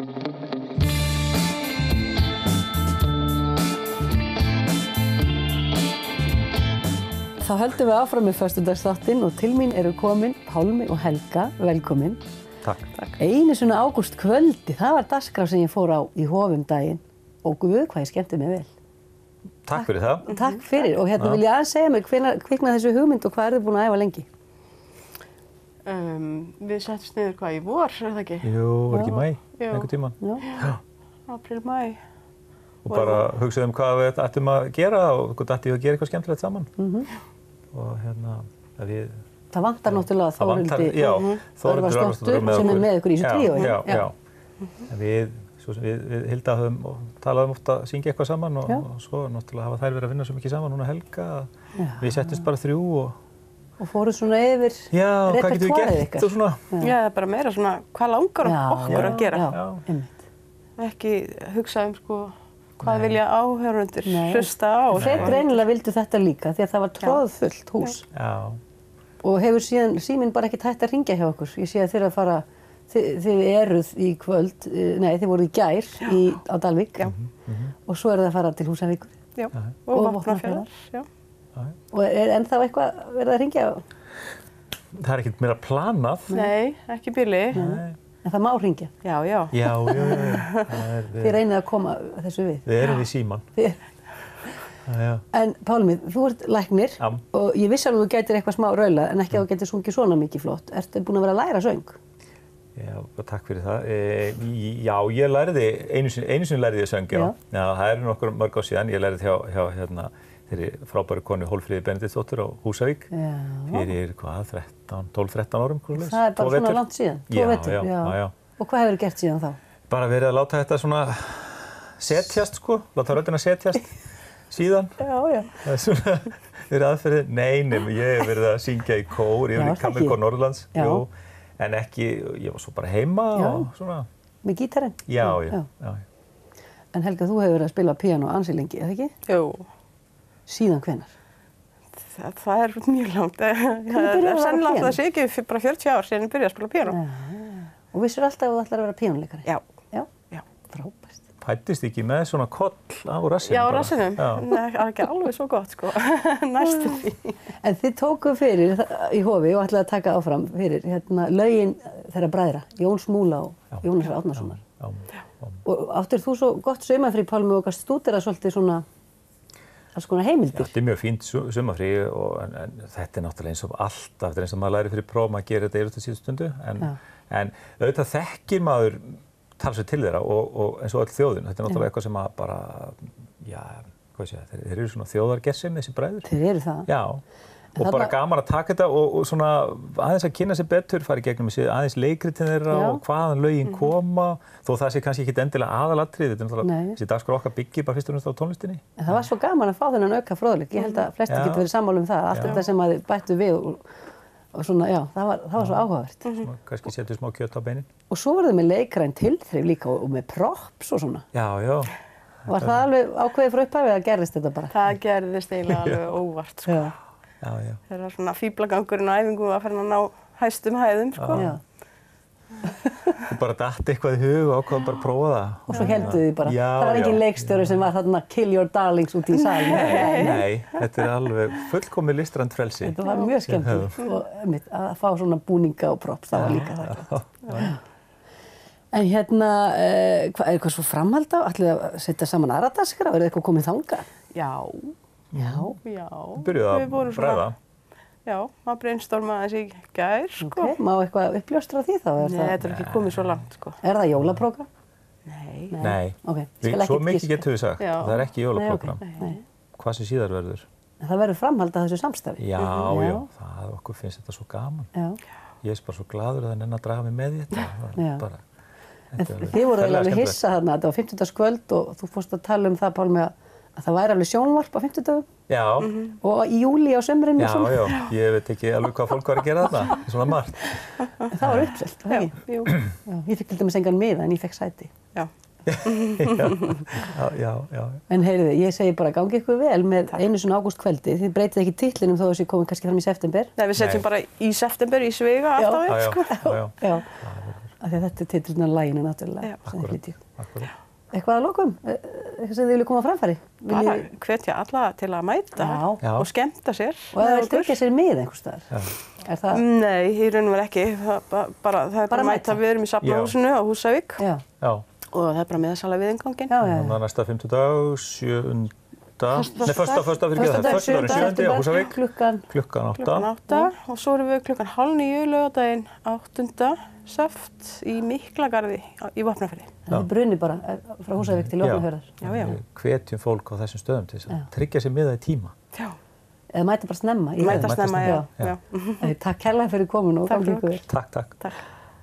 Þá höldum við áfram með föstudagsþáttinn og til mín eru komin Pálmi og Helga, velkomin. Takk. Einu svona ágústkvöldi, það var dagskrá sem ég fór á í Hofum daginn og guð hvað ég skemmti mig vel. Takk fyrir það. Takk fyrir og hérna vil ég aðeins segja mig hvenær kviknaði þessu hugmynd og hvað eru þið búin að æfa lengi? Við settumst niður hvað í vor, það ekki? Jú, var ekki mæ, einhvern tímann. Já. Apríl, mæ. Og bara hugsaðum hvað við ættum að gera og hvað ættum við að gera eitthvað skemmtilegt saman. Og hérna, við... Það vantar náttúrulega Þórhildi Þórhildur sem með ykkur í þessu tríói. Já. Við Hilda talaðum ofta að syngja eitthvað saman og svo náttúrulega hafa þær verið að vinna svo mikið saman núna Helga. Við settumst bara þrjú og fóru svona yfir repertoárið ykkar. Svona. Já, bara meira svona hvað langar okkur að gera. Einmitt. Ekki hugsa sko hvað vilja áhorfendur hlusta á. Þeir greinilega vildu þetta líka því að það var troðfullt hús. Já. Og hefur síðan síminn bara ekkert hægt að hringja hjá okkur. Ég sé að þeir að fara, þið eruð í kvöld, nei þið voruð í gær á Dalvík og svo eru þið að fara til Húsavíkur. Já, og Vopnafjarðar. Já. Og er ennþá eitthvað verið að hringja? Það er ekkert meira planað. Nei, ekki bili. En það má hringja? Já. Já. Þið reynið að koma þessu við? Við erum í síman. En Pálmi, þú ert læknir og ég vissi alveg að þú gætir eitthvað smá raulað en ekki að þú gætir sungið svona mikið flott. Ertu búin að vera að læra söng? Já, takk fyrir það. Já, ég læriði, einu sinni læriði ég söng, já. Já, það eru nokkur mörg ár síðan. Ég læriði hjá þeirri frábæru konu Hólmfríði Benediktsdóttur á Húsavík fyrir hvað, 12-13 árum. Það er bara svona langt síðan, 2 vetur. Já. Og hvað hefur gert síðan þá? Bara verið að láta þetta svona setjast sko, láta röddina setjast síðan. Já. Það er svona verið aðferðið. Nei, ég hef verið að syngja í kór, ég hef verið í Kammerkór Norðurlands, en ekki, ég var svo bara heima og svona. Með gítarinn? Já. En Helga, þú hefur verið að spila píanó ansi lengi, eða ekki? Jú. Síðan hvenær? Það er mjög langt. Sennilega það sé ekki bara 40 ár síðan ég byrjaði að spila píanó. Og vissir alltaf að þú ætlar að vera píanóleikari? Já. Frábært. Fæddist ekki með svona koll á rassinum? Já, á rassinum. Nei, það er ekki alveg svo gott, sko. Næstum því. En þið tókuð fyrir í Hofi og ætlaði að taka áfram fyrir lögin þeirra bræðra, Jóns Múla og Jónasar Árnasonar. Og áttir þú svo gott sumarfrí, Pálmi, og gast stúdera svolítið svona alls konar heimildir? Þetta er mjög fínt sumarfrí en þetta er náttúrulega eins og alltaf, þetta er eins og maður læri fyrir próf, maður gerir þetta í síðustu stundu, en auðvitað þekkir maður talsveit til þeirra og eins og öll þjóðin. Þetta er náttúrulega eitthvað sem að bara, hvað sé ég, þeir eru svona þjóðargersemi, þessi bræður. Þeir eru það? Já, og bara gaman að taka þetta og svona aðeins að kynna sér betur, fara í gegnum aðeins leikritin þeirra og hvaðan lögin koma, þó það sé kannski ekki endilega aðalatrið, þetta er náttúrulega, þessi dagskrá okkar byggir bara fyrst og fremst á tónlistinni. En það var svo gaman að fá þennan auka fróðleik. Ég held að flestir getur verið sammála það, allt þetta sem að þið bættu við og svona, það var svo áhugavert. Kannski setja smá kjöt á beinin. Og svo var þið með leikræn tilþrif líka og með props og svona. Já. Var það alveg ákveðið frá upphafi eða gerðist þetta bara? Það gerðist eiginlega alveg óvart, sko. Já. Það var svona fíblagangurinn á æfingu að fara að ná hæstum hæðum, sko. Þú bara datt eitthvað í hug og ákvaðum bara að prófa það. Og svo helduð þið bara. Það var engin leikstjóri sem var þarna kill your darlings út í salin. Nei, þetta er alveg fullkomið listrænt frelsi. Þetta var mjög skemmtilegt og að fá svona búninga og props, það var líka það. En er eitthvað svo framhald á? Ætlið að setja saman aðra dagskrá? Er eitthvað komið þangað? Já. Þú byrjuðu að bræða. Já, maður brainstormaði þessi í gær, sko. Má eitthvað uppljóstra því þá? Nei, þetta er ekki komið svo langt, sko. Er það jólaprógram? Nei. Svo mikið getum við sagt. Það er ekki jólaprógram. Hvað sem síðar verður. Það verður framhald að þessu samstarfi? Já. Okkur finnst þetta svo gaman. Ég er bara svo gladur að það nenni að draga mig með í þetta. Þið voru alveg hissa þarna, þetta var 50. kvöld og þú fórst að tala það, Pálmi, að það væri alveg sjónvarp á 50 dögum. Já. Og í júlí á sumrinu. Já, ég veit ekki alveg hvað fólk var að gera þarna, svona margt. Það var uppselt, var ekki? Jú. Ég fikk til dæmis engan miða en ég fekk sæti. Já. Já. En heyriði, ég segi bara gangi ykkur vel með einu svona ágústkveldi. Þið breytið ekki titlinum þó þessi komið kannski fram í september. Nei, við setjum bara í september í sviga alltaf við, sko. Já. af því að þetta er titillinn af laginu náttúrulega. Akkúrat. Eitthvað að lokum? Eitthvað sem þið vilja koma á framfæri? Bara hvetja alla til að mæta og skemmta sér. Og það vil tryggja sér mið einhvers staðar? Er það? Nei, í raun og veru ekki. Það er bara að mæta. Við erum í Safnahúsinu á Húsavík. Já. Og það er bara miðasala við innganginn. Þannig að næsta 5. dag, 7. Nei, föstudagurinn 7. á Húsavík. Klukkan 8. Og svo erum við klukkan 8:30 laugardaginn 8. Saft í Miklagarði í Vopnafirði. Það er brunni bara frá Húsavík til Vopnafjarðar. Já. Hvetjum fólk á þessum stöðum til þess að tryggja sér miða í tíma. Já. Eða mæta bara snemma. Mæta snemma, já. Takk kærlega fyrir komuna og gangi ykkur. Takk. Takk.